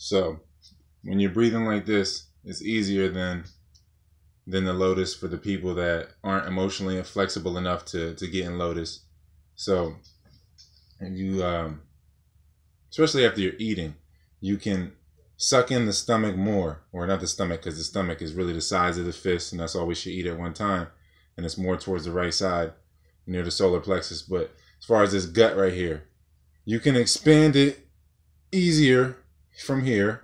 So when you're breathing like this, it's easier than the lotus for the people that aren't emotionally flexible enough to get in lotus. So if you especially after you're eating, you can suck in the stomach more, or not the stomach, because the stomach is really the size of the fist, and that's all we should eat at one time, and it's more towards the right side near the solar plexus. But as far as this gut right here, you can expand it easier from here,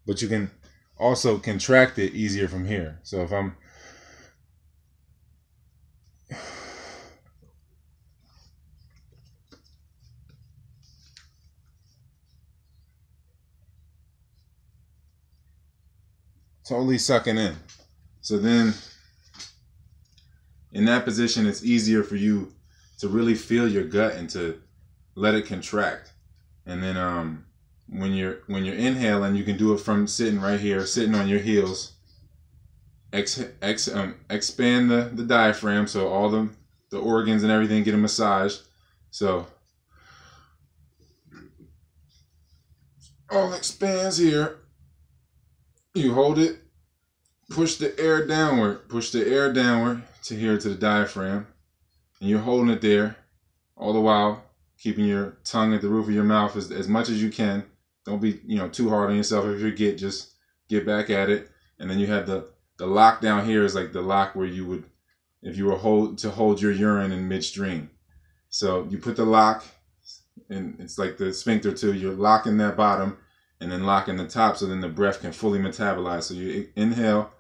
but you can also contract it easier from here. So if I'm totally sucking in, so then in that position, it's easier for you to really feel your gut and to let it contract. And then when you're inhaling, you can do it from sitting right here, sitting on your heels. Expand the diaphragm, so all the organs and everything get a massage. So all expands here. You hold it, push the air downward to here, to the diaphragm, and you're holding it there all the while keeping your tongue at the roof of your mouth as much as you can. Don't be too hard on yourself. If you forget, just get back at it. And then you have the lock down here is like the lock where you would, if you were hold your urine in midstream. So you put the lock, and it's like the sphincter too. You're locking that bottom and then locking the top, so then the breath can fully metabolize. So you inhale,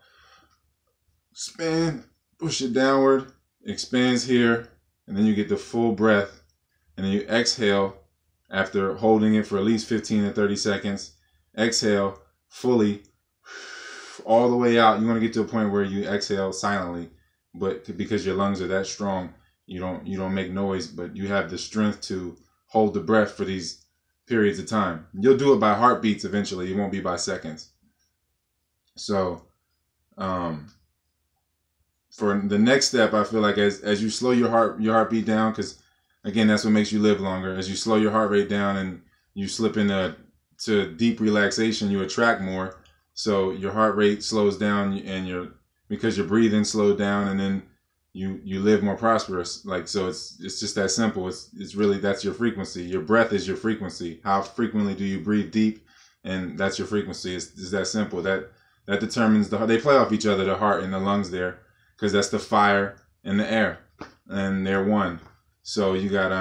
expand, push it downward, expands here, and then you get the full breath. And then you exhale after holding it for at least 15 to 30 seconds. Exhale fully all the way out. You want to get to a point where you exhale silently, but because your lungs are that strong, you don't make noise, but you have the strength to hold the breath for these periods of time. You'll do it by heartbeats eventually. It won't be by seconds. So for the next step, I feel like as you slow your heartbeat down, because again, that's what makes you live longer. As you slow your heart rate down and you slip into deep relaxation, you attract more. So your heart rate slows down, and because your breathing slowed down, and then you live more prosperous. Like, so it's just that simple. It's really, that's your frequency. Your breath is your frequency. How frequently do you breathe deep? And that's your frequency. It's that simple. That determines they play off each other, the heart and the lungs there, because that's the fire and the air, and they're one. So you got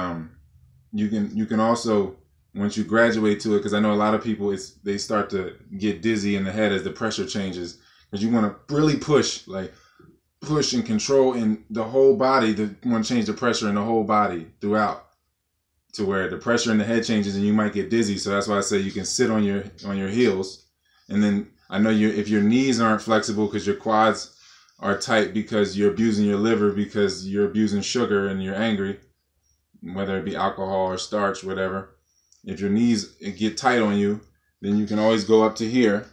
you can also, once you graduate to it, because I know a lot of people, they start to get dizzy in the head as the pressure changes, because you want to really push and control in the whole body. You want to change the pressure in the whole body throughout, to where the pressure in the head changes and you might get dizzy. So that's why I say you can sit on your heels, and then I know if your knees aren't flexible because your quads are tight because you're abusing your liver, because you're abusing sugar and you're angry, whether it be alcohol or starch, whatever. If your knees get tight on you, then you can always go up to here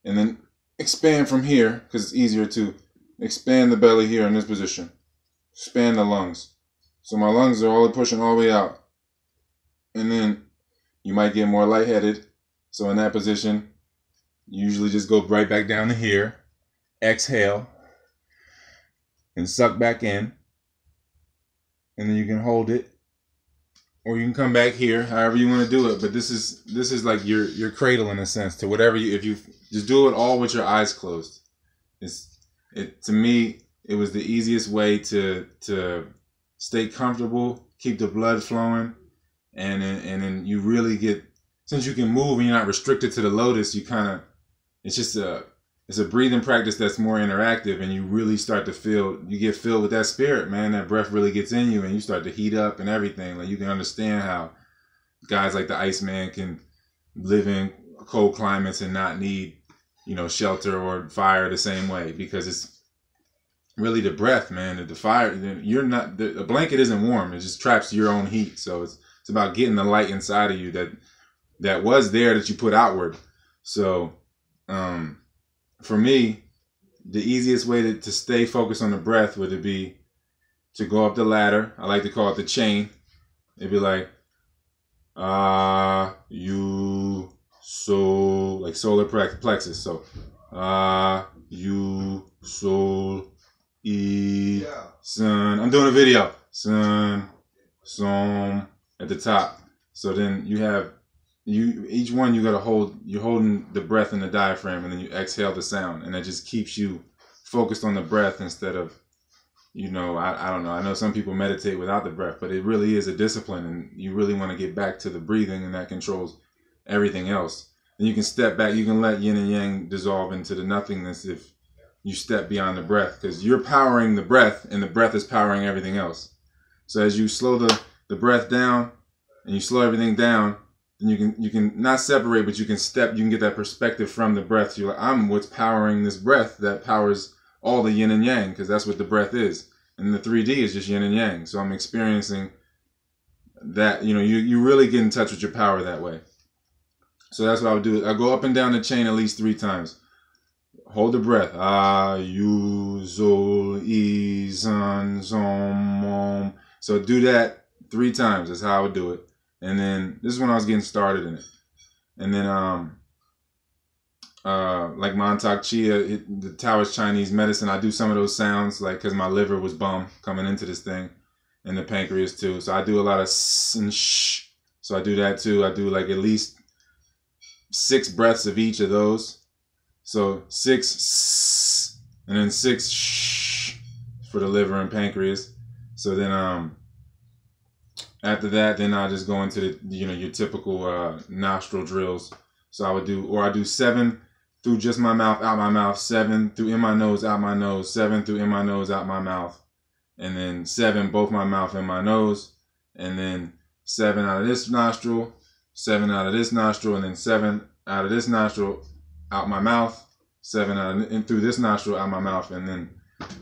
and then expand from here, because it's easier to expand the belly here in this position. Expand the lungs. So my lungs are all pushing all the way out. And then you might get more lightheaded. So in that position, you usually just go right back down to here. Exhale. And suck back in. And then you can hold it. Or you can come back here, however you want to do it. But this is like your cradle in a sense to whatever if you just do it all with your eyes closed. To me, it was the easiest way to stay comfortable, keep the blood flowing, and then you really get, since you can move and you're not restricted to the lotus, it's a breathing practice that's more interactive, and you really start to you get filled with that spirit, man. That breath really gets in you, and you start to heat up and everything. Like, you can understand how guys like the Iceman can live in cold climates and not need, shelter or fire the same way, because it's really the breath, man. The fire, the blanket isn't warm. It just traps your own heat. So it's about getting the light inside of you that was there that you put outward. So, for me, the easiest way to stay focused on the breath would be to go up the ladder. I like to call it the chain. It'd be like, you sol, like solar plexus. So you, sol, e, sun. I'm doing a video. Sun, som at the top. So then you have each one you gotta hold. You're holding the breath in the diaphragm, and then you exhale the sound, and that just keeps you focused on the breath instead of, I don't know. I know some people meditate without the breath, but it really is a discipline, and you really want to get back to the breathing, and that controls everything else. And you can step back. You can let yin and yang dissolve into the nothingness if you step beyond the breath, because you're powering the breath, and the breath is powering everything else. So as you slow the breath down, and you slow everything down, then you can not separate, but you can get that perspective from the breath. You're like, I'm what's powering this breath that powers all the yin and yang, because that's what the breath is. And the 3D is just yin and yang. So I'm experiencing that, you really get in touch with your power that way. So that's what I would do. I go up and down the chain at least 3 times. Hold the breath. Ah, you, zol, e, zan, zom, om. So do that 3 times. That's how I would do it. And then this is when I was getting started in it. And then like Montauk Chia, the Taoist Chinese medicine, I do some of those sounds, like, because my liver was bum coming into this thing, and the pancreas too. So I do a lot of s and sh. So I do that too. I do like at least 6 breaths of each of those. So 6 s, and then 6 sh for the liver and pancreas. So then after that, then I just go into the your typical nostril drills. So I do 7 through just my mouth, out my mouth, 7 through in my nose, out my nose, 7 through in my nose, out my mouth, and then 7 both my mouth and my nose, and then 7 out of this nostril, 7 out of this nostril, and then 7 out of this nostril, out my mouth, 7 out and through this nostril, out my mouth, and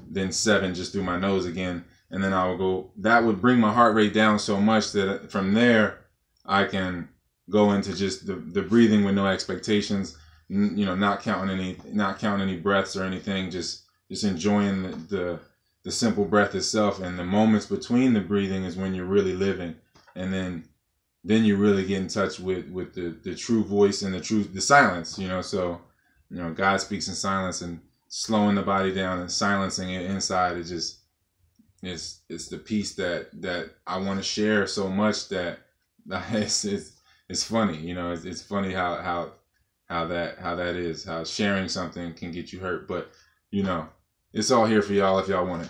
then 7 just through my nose again. And then I will go. That would bring my heart rate down so much that from there I can go into just the breathing with no expectations. Not counting any breaths or anything. Just enjoying the simple breath itself. And the moments between the breathing is when you're really living. And then you really get in touch with the true voice and the silence. So God speaks in silence, and slowing the body down and silencing it inside is just. It's the piece that I want to share so much that it's funny, it's funny how that is, how sharing something can get you hurt, but it's all here for y'all if y'all want it.